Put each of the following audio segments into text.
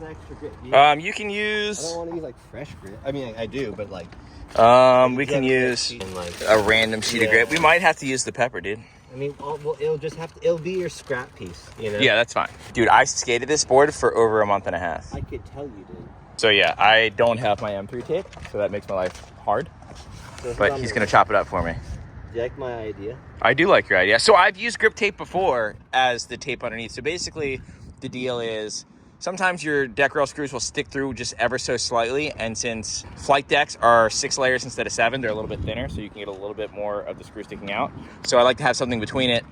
the extra grit? You can use... I don't want to use like fresh grit. I mean, I do, but like... we can use a random sheet of grit. We might have to use the pepper, dude. I mean, well, it'll just have to... It'll be your scrap piece, you know? Yeah, that's fine. Dude, I skated this board for over a month and a half. I could tell you did. So yeah, I don't have my M3 tape, so that makes my life hard. So but he's going to chop it up for me. Do you like my idea? I do like your idea. So I've used grip tape before as the tape underneath. So basically, the deal is sometimes your deck rail screws will stick through just ever so slightly. And since flight decks are 6 layers instead of 7, they're a little bit thinner, so you can get a little bit more of the screw sticking out. So I like to have something between it.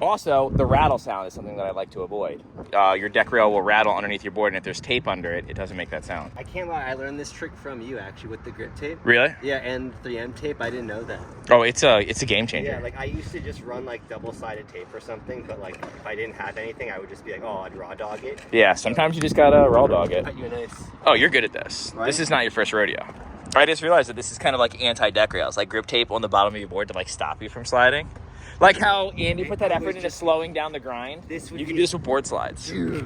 Also, the rattle sound is something that I like to avoid. Your deck rail will rattle underneath your board, and if there's tape under it, it doesn't make that sound. I can't lie, I learned this trick from you, actually, with the grip tape. Really? Yeah, and 3M tape, I didn't know that. Oh, it's a game changer. Yeah, like I used to just run like double-sided tape or something, but like if I didn't have anything, I would just be like, oh, I'd raw dog it. Yeah, sometimes you just gotta raw dog it. Cut you a nice... Oh, you're good at this. Right? This is not your first rodeo. I just realized that this is kind of like anti-deck rails, like grip tape on the bottom of your board to like stop you from sliding. Like how Andy put that effort into slowing down the grind. You can do this with board slides. Dude.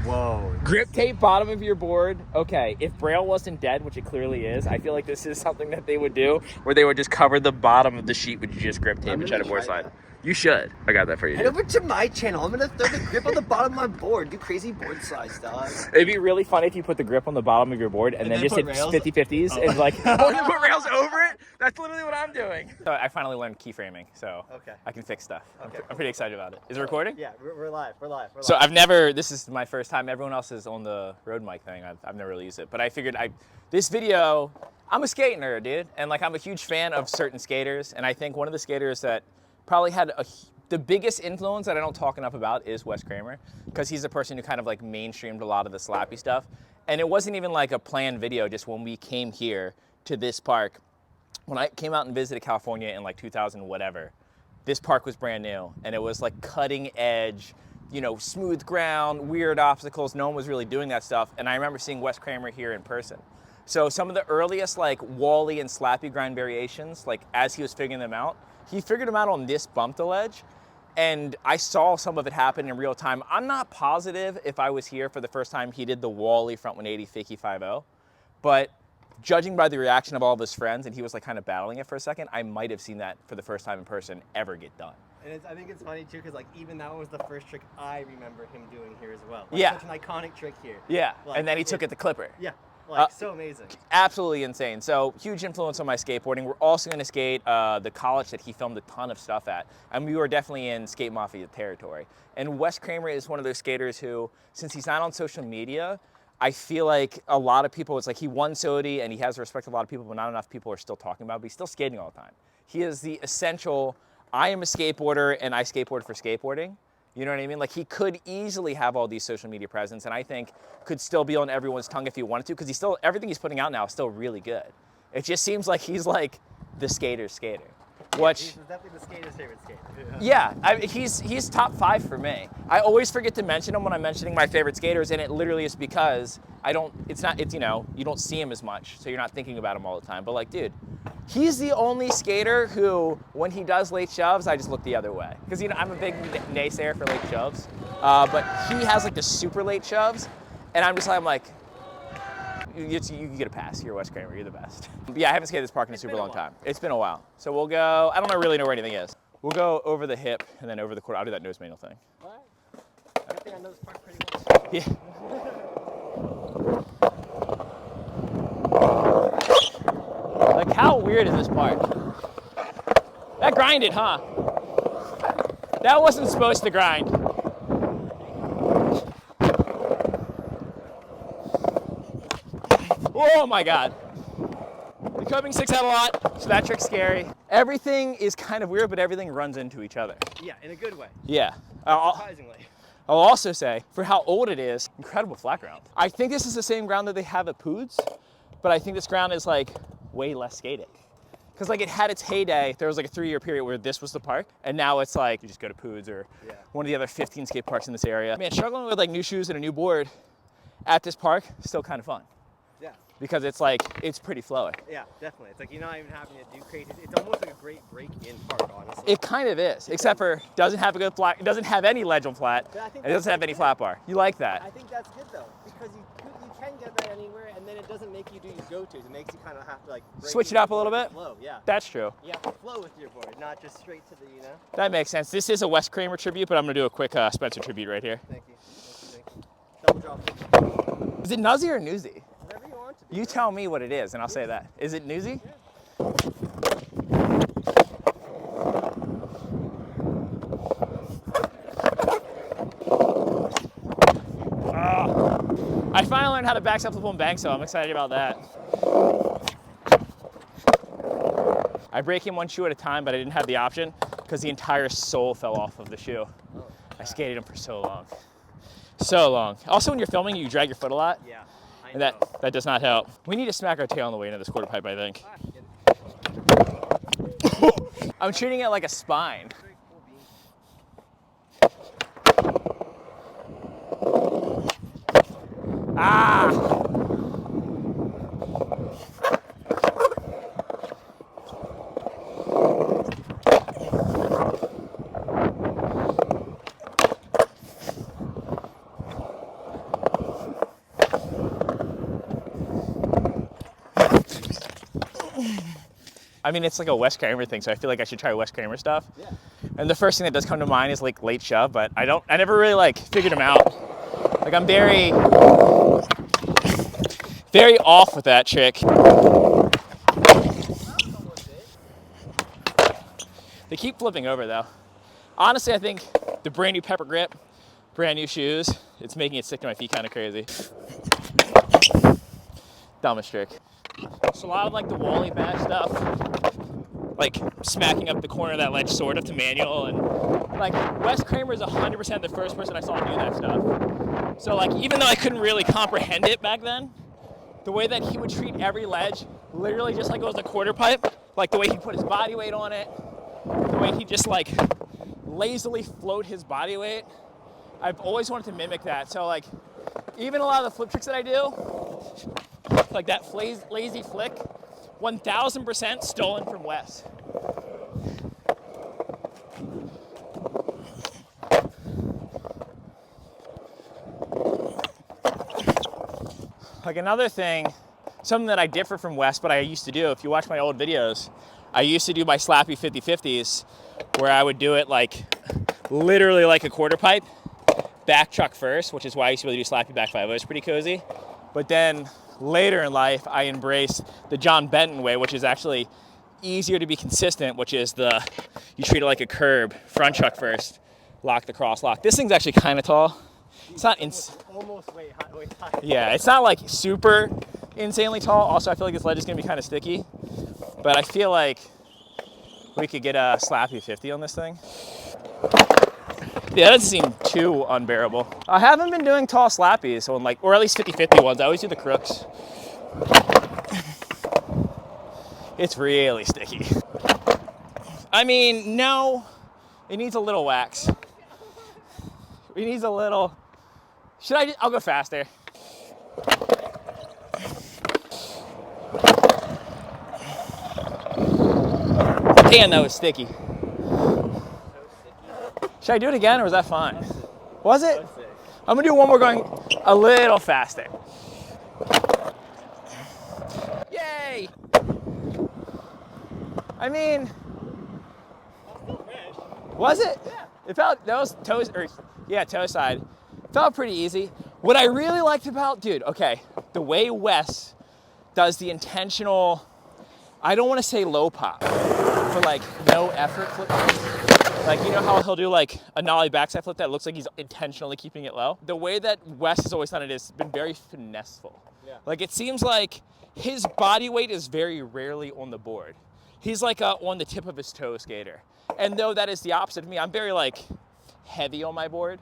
Whoa. Grip tape bottom of your board. Okay, if Braille wasn't dead, which it clearly is, I feel like this is something that they would do, where they would just cover the bottom of the sheet with just grip tape and try to board slide. That. You should. I got that for you. Head over to my channel. I'm going to throw the grip on the bottom of my board. Do crazy board slides, dog. It'd be really funny if you put the grip on the bottom of your board and then just hit 50-50s and like, oh, you put rails over it? That's literally what I'm doing. So I finally learned keyframing, so I can fix stuff. Okay. I'm pretty excited about it. Is it recording? Yeah, we're live. We're live. So this is my first time. Everyone else is on the road mic thing. I've never really used it, but I figured this video, I'm a skate nerd, dude. And like, I'm a huge fan of certain skaters. And I think one of the skaters that probably had the biggest influence that I don't talk enough about is Wes Kramer, because he's the person who kind of like mainstreamed a lot of the Slappy stuff. And it wasn't even like a planned video, just when we came here to this park. When I came out and visited California in like 2000 whatever, this park was brand new and it was like cutting edge, you know, smooth ground, weird obstacles. No one was really doing that stuff. And I remember seeing Wes Kramer here in person. So some of the earliest like Wally and Slappy grind variations, like as he was figuring them out, he figured them out on this bump to ledge. And I saw some of it happen in real time. I'm not positive if I was here for the first time he did the Wally front 180 fakie 5.0, but judging by the reaction of all of his friends, and he was like kind of battling it for a second, I might have seen that for the first time in person ever get done. And I think it's funny too, because like even that was the first trick I remember him doing here as well. Like, such an iconic trick here. Yeah, like, and then he took it to Clipper. Yeah. Like, so amazing. Absolutely insane. So, huge influence on my skateboarding. We're also going to skate the college that he filmed a ton of stuff at. And we were definitely in skate mafia territory. And Wes Kramer is one of those skaters who, since he's not on social media, I feel like a lot of people, it's like he won SOTY and he has the respect of a lot of people, but not enough people are still talking about it, but he's still skating all the time. He is the essential, I am a skateboarder and I skateboard for skateboarding. You know what I mean? Like, he could easily have all these social media presence, and I think could still be on everyone's tongue if he wanted to, because everything he's putting out now is still really good. It just seems like he's like the skater's skater. Which, he's definitely the skater's favorite skater. Yeah, he's top 5 for me. I always forget to mention him when I'm mentioning my favorite skaters, and it literally is because you know, you don't see him as much, so you're not thinking about him all the time. But like, dude, he's the only skater who, when he does late shoves, I just look the other way. Because, you know, I'm a big naysayer for late shoves, but he has like the super late shoves, and I'm like, you get a pass. You're Wes Kramer. You're the best. Yeah, I haven't skated this park in a super long time. It's been a while. So we'll go, I don't really know where anything is. We'll go over the hip and then over the quarter. I'll do that nose manual thing. All right. I think I know this park pretty well. Yeah. Like, how weird is this park? That grinded, huh? That wasn't supposed to grind. Oh my God. The coping sticks out a lot, so that trick's scary. Everything is kind of weird, but everything runs into each other. Yeah, in a good way. Yeah. Surprisingly. I'll also say, for how old it is, incredible flat ground. I think this is the same ground that they have at Poods, but I think this ground is like way less skating. Because like it had its heyday, there was like a 3-year period where this was the park, and now it's like, you just go to Poods or one of the other 15 skate parks in this area. Man, struggling with like new shoes and a new board at this park, still kind of fun. Yeah. because it's like, it's pretty flowy. Yeah, definitely. It's like you're not even having to do crazy. It's almost like a great break-in park, honestly. It kind of is, except for doesn't have a good flat. It doesn't have any ledge on flat. It doesn't have any flat bar. You like that? I think that's good though, because you can get that anywhere, and then it doesn't make you do your go-tos. It makes you kind of have to like switch it up a little bit. Flow, yeah. That's true. You have to flow with your board, not just straight to the, you know. That makes sense. This is a Wes Kramer tribute, but I'm gonna do a quick Spencer tribute right here. Thank you. Thank you. Double drop. Is it nuzzy or newsy? Whatever you want to be. You tell me what it is, and I'll say that. Is it newsy? Yeah. I finally learned how to backside flip on bank, so I'm excited about that. I break in one shoe at a time, but I didn't have the option because the entire sole fell off of the shoe. Oh, I skated them for so long. So long. Also, when you're filming, you drag your foot a lot. Yeah. And that does not help. We need to smack our tail on the way into this quarter pipe, I think. I'm treating it like a spine. Ah! I mean, it's like a Wes Kramer thing, so I feel like I should try Wes Kramer stuff. Yeah. And the first thing that does come to mind is like late shove, but I never really like figured him out. Like I'm very off with that trick. They keep flipping over though. Honestly, I think the brand new pepper grip, brand new shoes, it's making it stick to my feet kind of crazy. Dumbest trick. So a lot of like the Wally bash stuff, like smacking up the corner of that ledge sort of to manual, and like Wes Kramer is 100% the first person I saw do that stuff. So like even though I couldn't really comprehend it back then, the way that he would treat every ledge, literally just like it was a quarter pipe, like the way he put his body weight on it, the way he just like lazily float his body weight, I've always wanted to mimic that. So like even a lot of the flip tricks that I do, like that lazy flick, 1000% stolen from Wes. Like another thing, something that I differ from Wes, but I used to do, if you watch my old videos, I used to do my Slappy 50/50s, where I would do it like, literally like a quarter pipe, back chuck first, which is why I used to really do Slappy back 5. It was pretty cozy. But then later in life, I embraced the John Benton way, which is actually easier to be consistent, which is you treat it like a curb, front chuck first, lock the cross lock. This thing's actually kind of tall. It's not almost way high. Yeah, it's not like super insanely tall. Also, I feel like this ledge is gonna be kind of sticky, but I feel like we could get a Slappy 50 on this thing. Yeah, that doesn't seem too unbearable. I haven't been doing tall Slappies, on like, or at least 50/50 ones. I always do the crooks. It's really sticky. I mean, no, it needs a little wax. It needs a little, I'll go faster. Damn, that was sticky. Should I do it again, or was that fine? Was it? I'm gonna do one more going a little faster. Yay! I mean, was it? Yeah. It felt, that was toe side. Felt pretty easy. What I really liked about, dude, okay, the way Wes does the intentional, I don't want to say low pop, for like no effort flip. Like, you know how he'll do like a nollie backside flip that looks like he's intentionally keeping it low? The way that Wes has always done it has been very finesseful. Yeah. Like, it seems like his body weight is very rarely on the board. He's like on the tip of his toe skater. And though that is the opposite of me, I'm very like heavy on my board.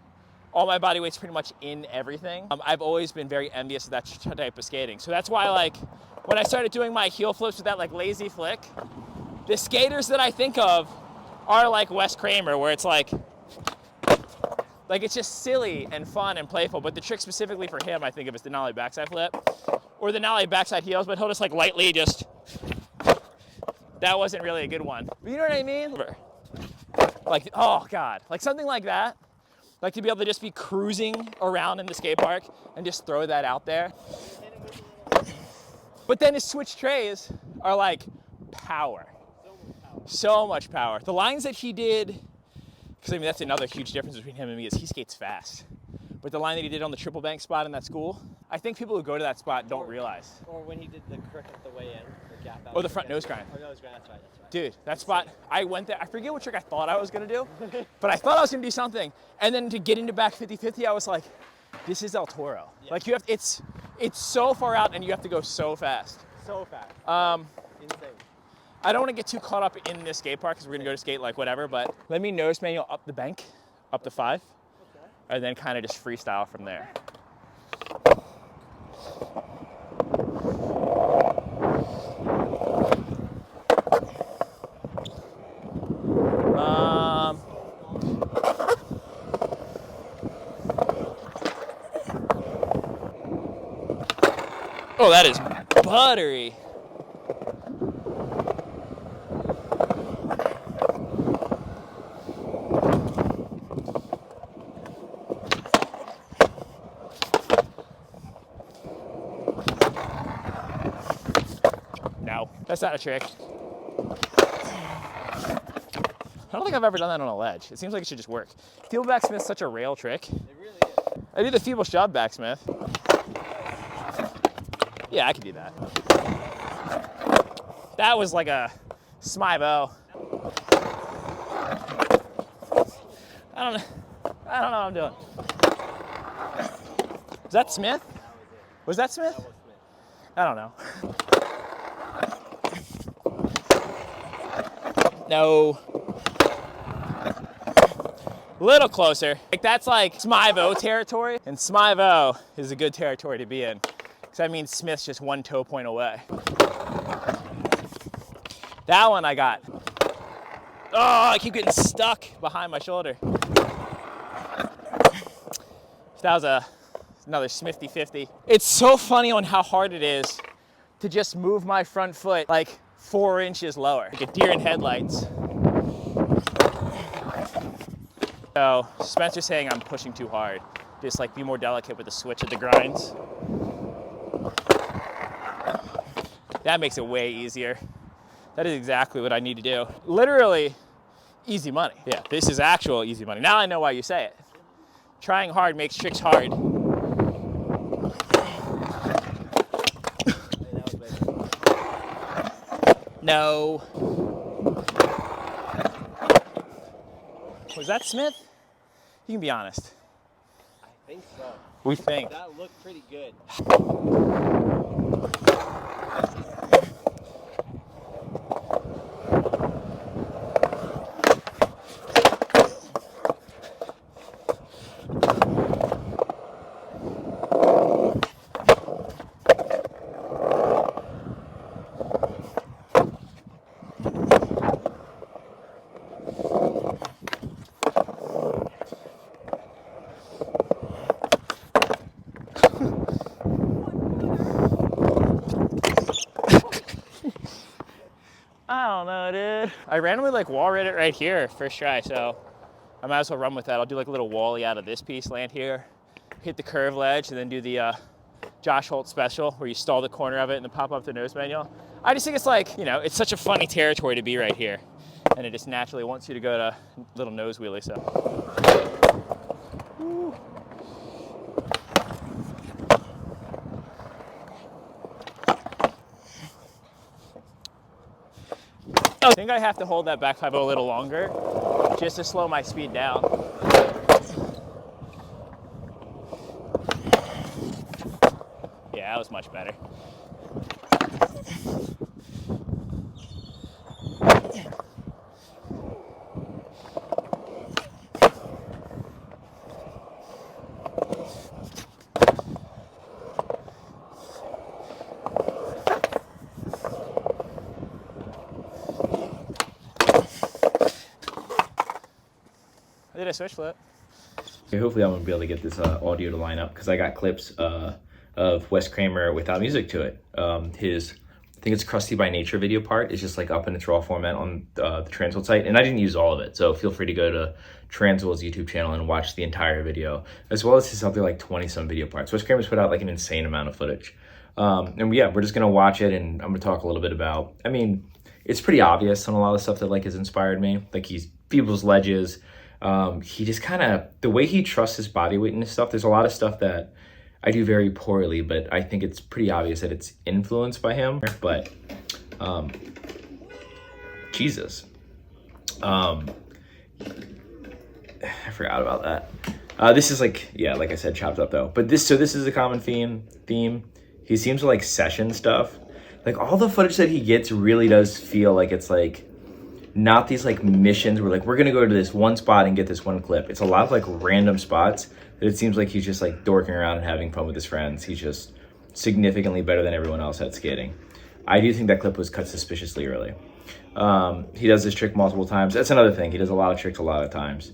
All my body weight's pretty much in everything. I've always been very envious of that type of skating. So that's why, like, when I started doing my heel flips with that like lazy flick, the skaters that I think of are like Wes Kramer, where it's like, Like, it's just silly and fun and playful, but the trick specifically for him, I think, is the nollie backside flip or the nollie backside heels, but he'll just like lightly just, that wasn't really a good one. But you know what I mean? Like, oh God, like something like that. Like to be able to just be cruising around in the skate park and just throw that out there. But then his switch trays are like power. So much power. The lines that he did, because I mean that's another huge difference between him and me, is he skates fast. But the line that he did on the triple bank spot in that school, I think people who go to that spot don't realize. Or when he did the crook at the way in, the gap out. Oh, the front nose grind. Oh, nose grind, that's right. Dude, that spot, I went there, I forget what trick I thought I was gonna do, but I thought I was gonna do something. And then to get into back 50-50, I was like, this is El Toro. Yeah. Like you have, it's so far out and you have to go so fast. So fast. Insane. I don't wanna get too caught up in this skate park because we're gonna go to skate like whatever, but let me nose manual up the bank, up to 5, okay. And then kind of just freestyle from there. Oh, that is buttery. No, that's not a trick. I don't think I've ever done that on a ledge. It seems like it should just work. Feeble backsmith's such a rail trick. It really is. I do the feeble shove backsmith. Yeah, I could do that. That was like a smibo. I don't know what I'm doing. Was that Smith? Was that Smith? That was Smith. I don't know. No. Little closer. Like that's like Smivo territory, and Smivo is a good territory to be in. Because that means Smith's just 1 toe point away. That one I got. Oh, I keep getting stuck behind my shoulder. That was another Smithy 50. It's so funny on how hard it is to just move my front foot like 4 inches lower, like a deer in headlights. So Spencer's saying I'm pushing too hard. Just like be more delicate with the switch of the grinds. That makes it way easier. That is exactly what I need to do. Literally easy money. Yeah, this is actual easy money. Now I know why you say it. Trying hard makes tricks hard. No. Was that Smith? You can be honest. I think so. We think. That looked pretty good. I don't know, dude. I randomly like wall read it right here, first try, so I might as well run with that. I'll do like a little wally out of this piece, land here, hit the curve ledge, and then do the Josh Holt special where you stall the corner of it and then pop up the nose manual. I just think it's like, you know, it's such a funny territory to be right here. And it just naturally wants you to go to little nose wheelie, so. Woo. I think I have to hold that back 5-0 a little longer just to slow my speed down. Yeah, that was much better. I did a switch flip. Okay, hopefully I'm gonna be able to get this audio to line up because I got clips of Wes Kramer without music to it. I think it's Crusty by Nature video part is just like up in its raw format on the Transworld site, and I didn't use all of it, so feel free to go to Transworld's YouTube channel and watch the entire video, as well as his other like 20-some video parts. Wes Kramer's put out like an insane amount of footage. And yeah, we're just gonna watch it, and I'm gonna talk a little bit about, I mean, it's pretty obvious on a lot of stuff that like has inspired me. Like he's people's ledges. He just kind of, the way he trusts his body weight and his stuff, there's a lot of stuff that I do very poorly, but I think it's pretty obvious that it's influenced by him. But Jesus, I forgot about that. This is like, yeah, like I said, chopped up though. But this is a common theme. He seems to like session stuff. Like all the footage that he gets really does feel like it's like not these like missions where like we're gonna go to this one spot and get this one clip. It's a lot of like random spots that it seems like he's just like dorking around and having fun with his friends. He's just significantly better than everyone else at skating. I do think that clip was cut suspiciously early. He does this trick multiple times. That's another thing. He does a lot of tricks a lot of times.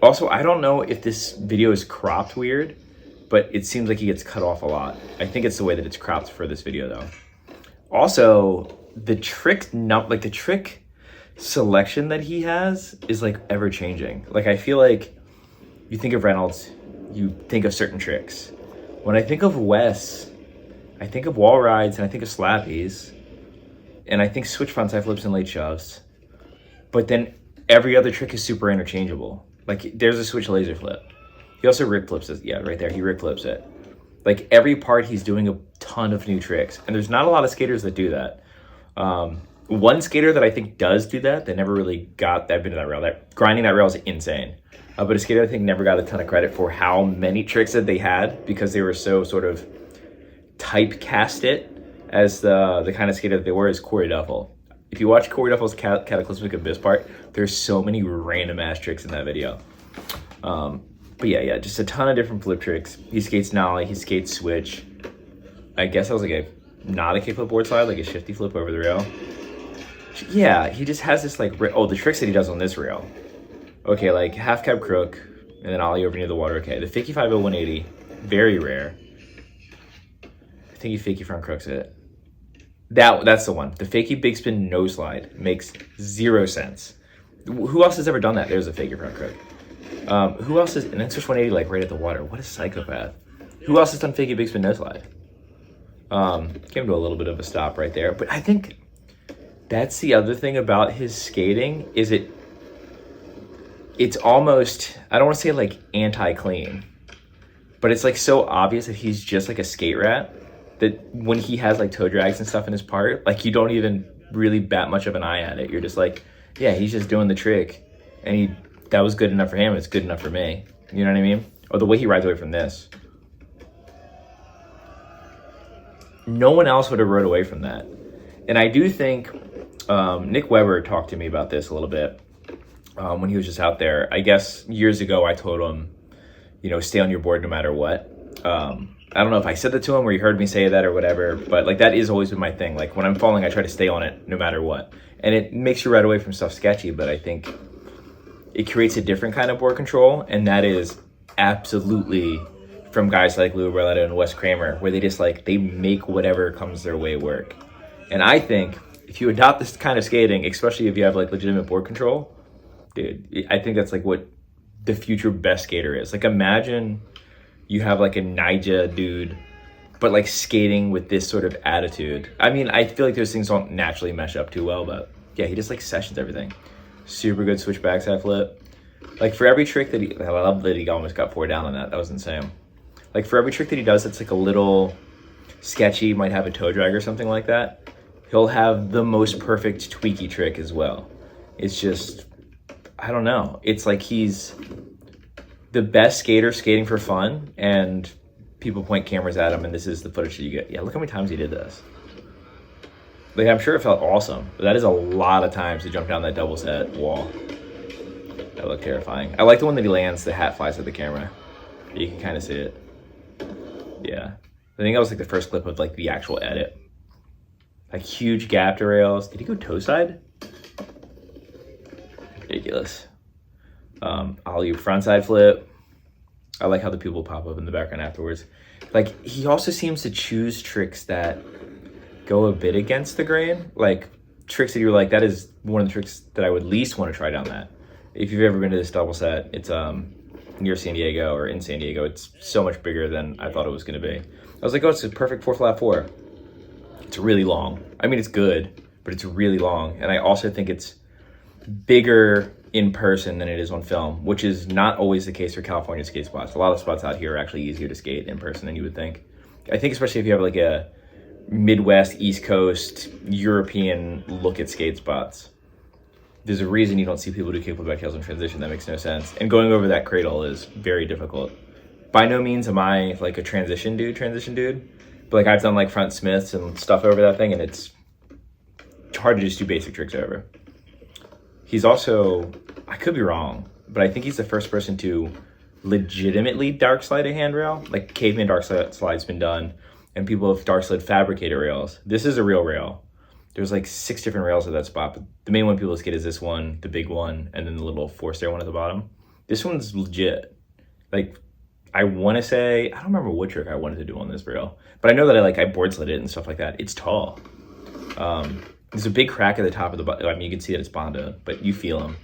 Also, I don't know if this video is cropped weird, but it seems like he gets cut off a lot. I think it's the way that it's cropped for this video though. Also, the trick selection that he has is like ever changing. Like I feel like you think of Reynolds, you think of certain tricks. When I think of Wes, I think of wall rides and I think of slappies, and I think switch frontside flips and late shoves. But then every other trick is super interchangeable. Like there's a switch laser flip. He also Rick flips it. Yeah, right there. He Rick flips it. Like every part, he's doing a ton of new tricks, and there's not a lot of skaters that do that. One skater that I think does do that never really got that bit of that rail. That grinding that rail is insane. But a skater I think never got a ton of credit for how many tricks that they had because they were so sort of typecast it as the kind of skater that they were is Corey Duffel. If you watch Corey Duffel's Cataclysmic Abyss part, there's so many random ass tricks in that video. But yeah, just a ton of different flip tricks. He skates nollie, he skates switch. I guess that was like not a kickflip board slide, like a shifty flip over the rail. Yeah, he just has this like, the tricks that he does on this rail. Okay, like half cab crook, and then ollie over near the water. Okay, the fakie 5-0 180, very rare. I think he fakie front crooks it. That's the one. The fakie big spin no slide makes 0 sense. Who else has ever done that? There's a fakie front crook. Who else is, and then switch 180 like right at the water. What a psychopath. Who else has done fakie big spin no slide? Came to a little bit of a stop right there, but I think that's the other thing about his skating is it's almost, I don't want to say like anti-clean, but it's like so obvious that he's just like a skate rat that when he has like toe drags and stuff in his part, like you don't even really bat much of an eye at it. You're just like, yeah, he's just doing the trick, and that was good enough for him. It's good enough for me. You know what I mean? Or the way he rides away from this. No one else would have rode away from that. And I do think Nick Weber talked to me about this a little bit when he was just out there. I guess years ago I told him, stay on your board no matter what. I don't know if I said that to him or he heard me say that or whatever, but like that is always been my thing. Like when I'm falling, I try to stay on it no matter what. And it makes you ride away from stuff sketchy, but I think it creates a different kind of board control, and that is absolutely from guys like Lou Barletta and Wes Kramer, where they just like, they make whatever comes their way work. And I think if you adopt this kind of skating, especially if you have like legitimate board control, dude, I think that's like what the future best skater is. Like imagine you have like a Nija dude, but like skating with this sort of attitude. I mean, I feel like those things don't naturally mesh up too well, but yeah, he just like sessions everything. Super good switch backside flip. Like for every trick that I love that he almost got 4 down on that. That was insane. Like for every trick that he does that's like a little sketchy, might have a toe drag or something like that, he'll have the most perfect tweaky trick as well. It's just, I don't know. It's like he's the best skater skating for fun, and people point cameras at him, and this is the footage that you get. Yeah, look how many times he did this. Like, I'm sure it felt awesome, but that is a lot of times to jump down that double set wall. That looked terrifying. I like the one that he lands, the hat flies at the camera. You can kind of see it. Yeah. I think that was like the first clip of like the actual edit. Like huge gap to rails. Did he go toe side? Ridiculous. ollie frontside flip. I like how the people pop up in the background afterwards. Like, he also seems to choose tricks that go a bit against the grain. Like, tricks that you're like, that is one of the tricks that I would least want to try down that. If you've ever been to this double set, it's near San Diego or in San Diego. It's so much bigger than I thought it was going to be. I was like, oh, it's a perfect 4 flat 4. It's really long. I mean, it's good, but it's really long. And I also think it's bigger in person than it is on film, which is not always the case for California skate spots. A lot of spots out here are actually easier to skate in person than you would think. I think especially if you have like a Midwest, East Coast, European look at skate spots, there's a reason you don't see people do kickflip back heels in transition. That makes no sense. And going over that cradle is very difficult. By no means am I like a transition dude, but like I've done like front smiths and stuff over that thing, and it's hard to just do basic tricks over. He's also, I could be wrong, but I think he's the first person to legitimately dark slide a handrail. Like caveman dark slide's been done, and people have dark slid fabricated rails. This is a real rail. There's like 6 different rails at that spot, but the main one people skate is this one, the big one, and then the little 4-stair one at the bottom. This one's legit. Like, I want to say, I don't remember what trick I wanted to do on this rail, but I know that I board slid it and stuff like that. It's tall. There's a big crack at the top of the, I mean, you can see that it's bonded, but you feel him.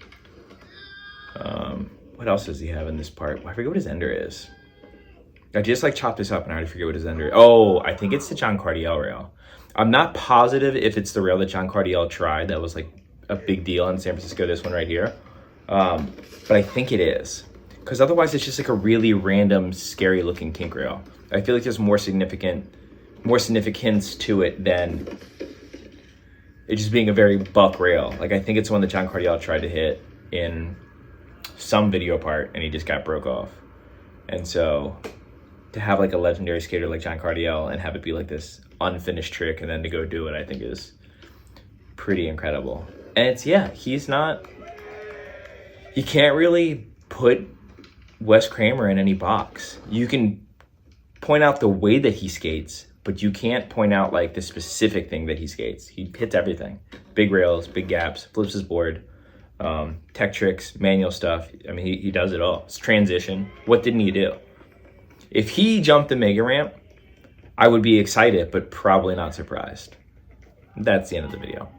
What else does he have in this part? I forget what his ender is. I just like chopped this up and I already forget what his ender is. Oh, I think it's the John Cardiel rail. I'm not positive if it's the rail that John Cardiel tried. That was like a big deal in San Francisco, this one right here. But I think it is. Because otherwise it's just like a really random, scary looking kink rail. I feel like there's more significance to it than it just being a very buck rail. Like I think it's one that John Cardiel tried to hit in some video part and he just got broke off. And so to have like a legendary skater like John Cardiel and have it be like this unfinished trick and then to go do it, I think is pretty incredible. And it's, yeah, he's not, you can't really put Wes Kramer in any box. You can point out the way that he skates, but you can't point out like the specific thing that he skates. He hits everything. Big rails, big gaps, flips his board, tech tricks, manual stuff. I mean, he does it all. It's transition. What didn't he do? If he jumped the mega ramp, I would be excited, but probably not surprised. That's the end of the video.